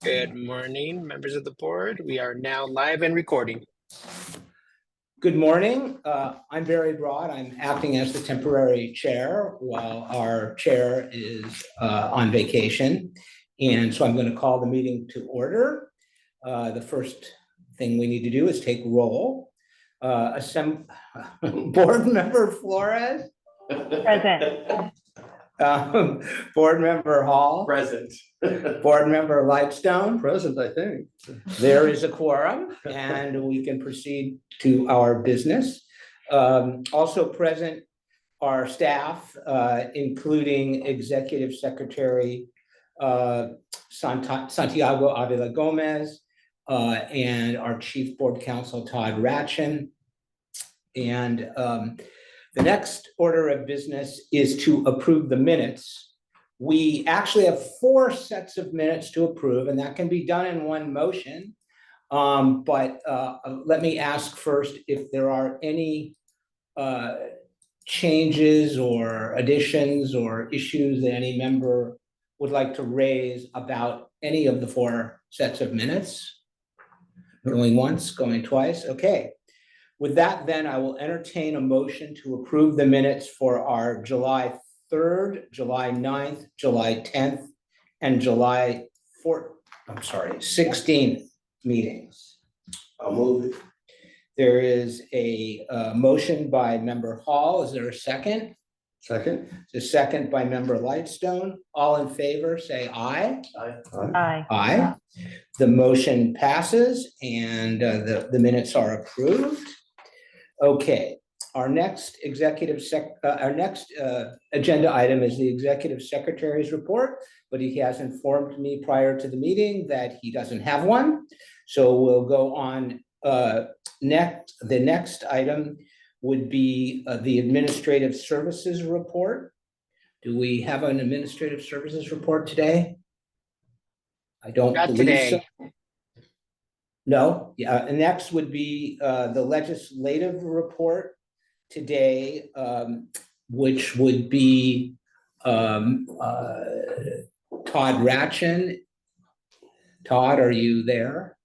Good morning, members of the board. We are now live and recording. Good morning. I'm Barry Broad. I'm acting as the temporary chair while our chair is on vacation. And so I'm going to call the meeting to order. The first thing we need to do is take roll. Board member Flores. Present. Board member Hall. Present. Board member Lightstone. Present, I think. There is a quorum and we can proceed to our business. Also present are staff, including Executive Secretary Santiago Avila Gomez and our Chief Board Counsel Todd Ratchen. And the next order of business is to approve the minutes. We actually have 4 sets of minutes to approve, and that can be done in one motion. But let me ask first if there are any changes or additions or issues that any member would like to raise about any of the 4 sets of minutes. Going once, going twice. Okay. With that, then I will entertain a motion to approve the minutes for our July 3rd, July 9th, July 10th, and July 16th meetings. I'll move it. There is a motion by member Hall. Is there a second? Second. A second by member Lightstone. All in favor, say aye. Aye. Aye. Aye. The motion passes and the minutes are approved. Okay, our next agenda item is the executive secretary's report, but he has informed me prior to the meeting that he doesn't have one. So we'll go on next. The next item would be the administrative services report. Do we have an administrative services report today? I don't Not believe today. so. No, yeah, and next would be the legislative report today, which would be Todd Ratchen. Todd, are you there?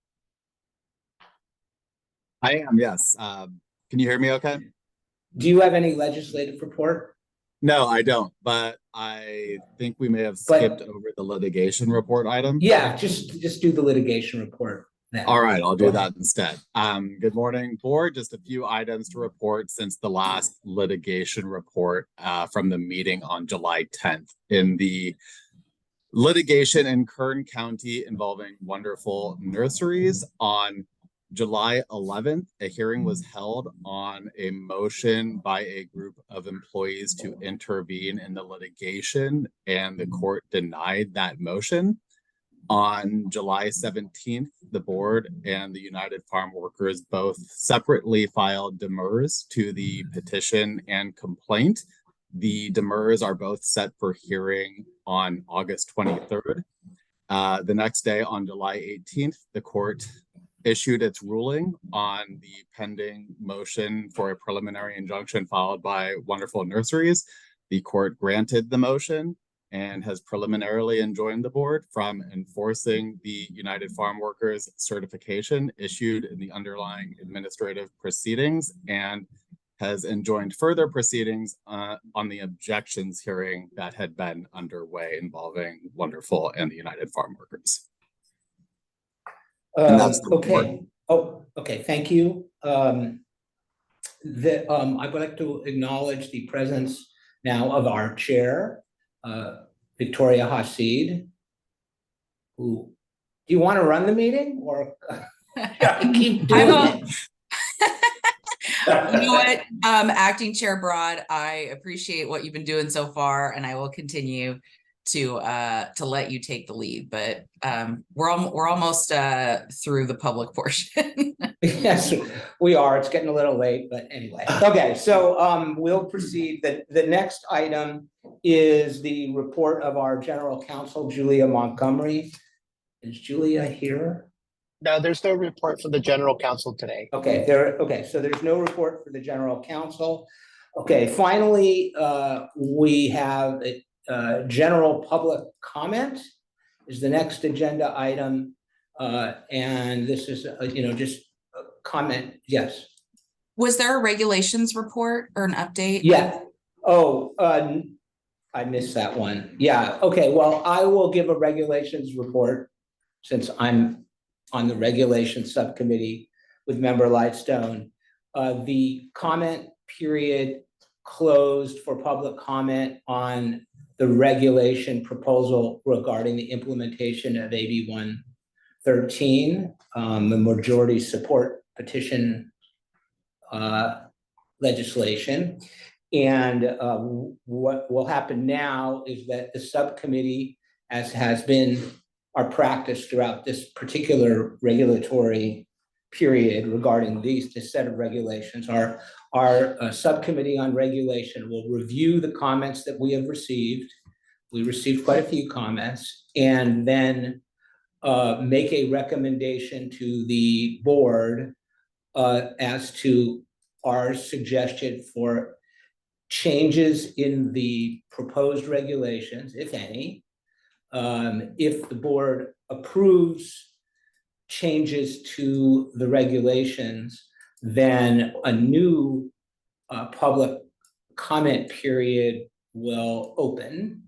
I am, yes. Can you hear me okay? Do you have any legislative report? No, I don't, but I think we may have skipped over the litigation report item. Yeah, just do the litigation report then. All right, I'll do that instead. Good morning, board. Just a few items to report since the last litigation report from the meeting on July 10th. In the litigation in Kern County involving Wonderful Nurseries, on July 11th, a hearing was held on a motion by a group of employees to intervene in the litigation, and the court denied that motion. On July 17th, the board and the United Farm Workers both separately filed demurs to the petition and complaint. The demurs are both set for hearing on August 23rd. The next day, on July 18th, the court issued its ruling on the pending motion for a preliminary injunction filed by Wonderful Nurseries. The court granted the motion and has preliminarily enjoined the board from enforcing the United Farm Workers certification issued in the underlying administrative proceedings, and has enjoined further proceedings on the objections hearing that had been underway involving Wonderful and the United Farm Workers. Okay. Oh, okay. Thank you. I would like to acknowledge the presence now of our chair, Victoria Hasid. Who, do you want to run the meeting or keep doing it? You know what, Acting Chair Broad, I appreciate what you've been doing so far, and I will continue to let you take the lead. But we're almost through the public portion. Yes, we are. It's getting a little late, but anyway. Okay, so we'll proceed. The next item is the report of our General Counsel, Julia Montgomery. Is Julia here? No, there's no report from the general counsel today. Okay, so there's no report for the General Counsel. Okay, finally, we have general public comment. is the next agenda item. And this is, just a comment. Yes. Was there a regulations report or an update? Yeah. Oh, I missed that one. Yeah. Okay. Well, I will give a regulations report since I'm on the regulations subcommittee with Member Lightstone. The comment period closed for public comment on the regulation proposal regarding the implementation of AB 113, the majority support petition legislation. And what will happen now is that the subcommittee, as has been our practice throughout this particular regulatory period regarding this set of regulations, our subcommittee on regulation will review the comments that we have received. We received quite a few comments, and then make a recommendation to the board as to our suggestion for changes in the proposed regulations, if any. If the board approves changes to the regulations, then a new public comment period will open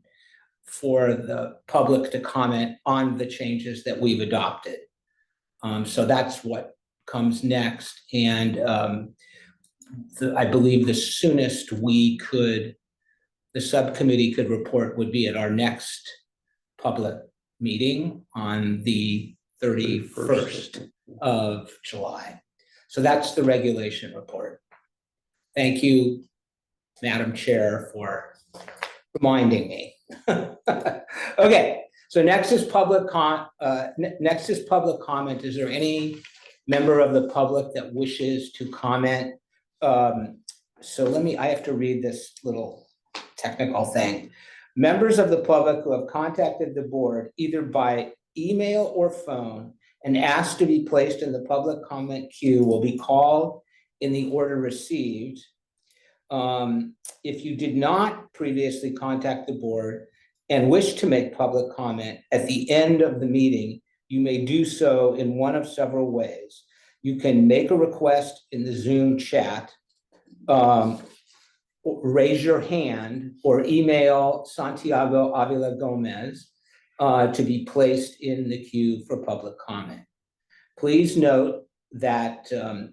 for the public to comment on the changes that we've adopted. So that's what comes next. And I believe the soonest the subcommittee could report would be at our next public meeting on the 31st of July. So that's the regulation report. Thank you, Madam Chair, for reminding me. Okay, so next is public comment. Is there any member of the public that wishes to comment? So I have to read this little technical thing. Members of the public who have contacted the board either by email or phone and asked to be placed in the public comment queue will be called in the order received. If you did not previously contact the board and wish to make public comment at the end of the meeting, you may do so in one of several ways. You can make a request in the Zoom chat, raise your hand, or email Santiago Avila Gomez to be placed in the queue for public comment. Please note that you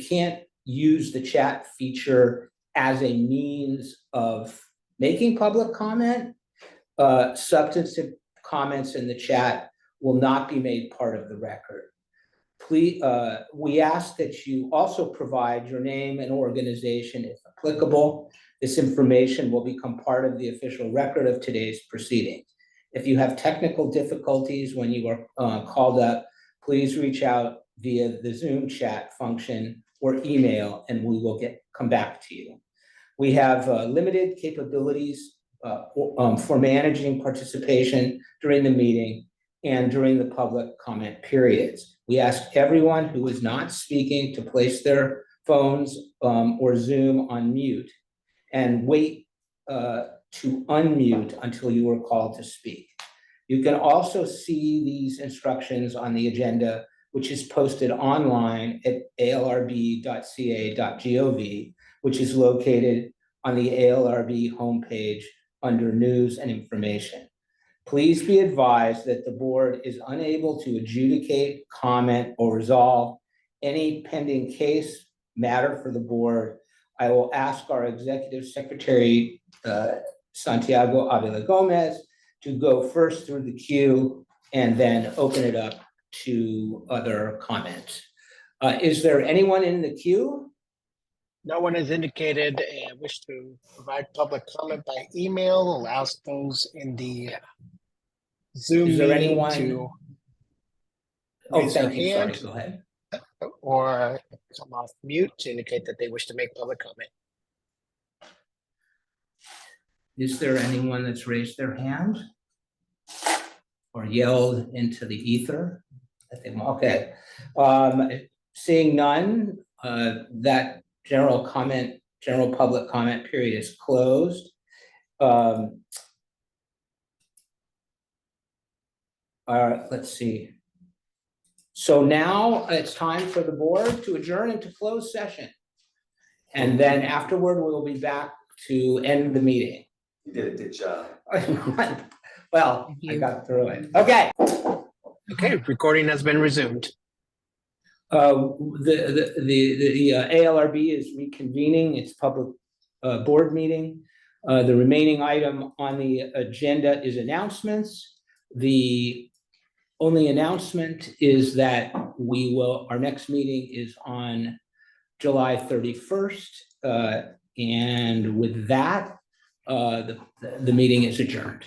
can't use the chat feature as a means of making public comment. Substantive comments in the chat will not be made part of the record. Please, we ask that you also provide your name and organization if applicable. This information will become part of the official record of today's proceedings. If you have technical difficulties when you are called up, please reach out via the Zoom chat function or email, and we will come back to you. We have limited capabilities for managing participation during the meeting and during the public comment periods. We ask everyone who is not speaking to place their phones or Zoom on mute and wait to unmute until you are called to speak. You can also see these instructions on the agenda, which is posted online at alrb.ca.gov, which is located on the ALRB homepage under News and Information. Please be advised that the board is unable to adjudicate, comment, or resolve any pending case matter for the board. I will ask our Executive Secretary, Santiago Avila Gomez, to go first through the queue and then open it up to other comments. Is there anyone in the queue? No one has indicated a wish to provide public comment by email. Allows those in the Zoom Is there meeting anyone? to Oh, raise their thank you. Sorry, hand go ahead. or come off mute to indicate that they wish to make public comment. Is there anyone that's raised their hand or yelled into the ether? Okay. Seeing none, that general public comment period is closed. let's see. So now it's time for the board to adjourn into closed session. And then afterward, we'll be back to end the meeting. You did a good job. Well, Thank I you. got through it. Okay. Okay, recording has been resumed. The ALRB is reconvening its public board meeting. The remaining item on the agenda is announcements. The only announcement is that our next meeting is on July 31st. And with that, the meeting is adjourned.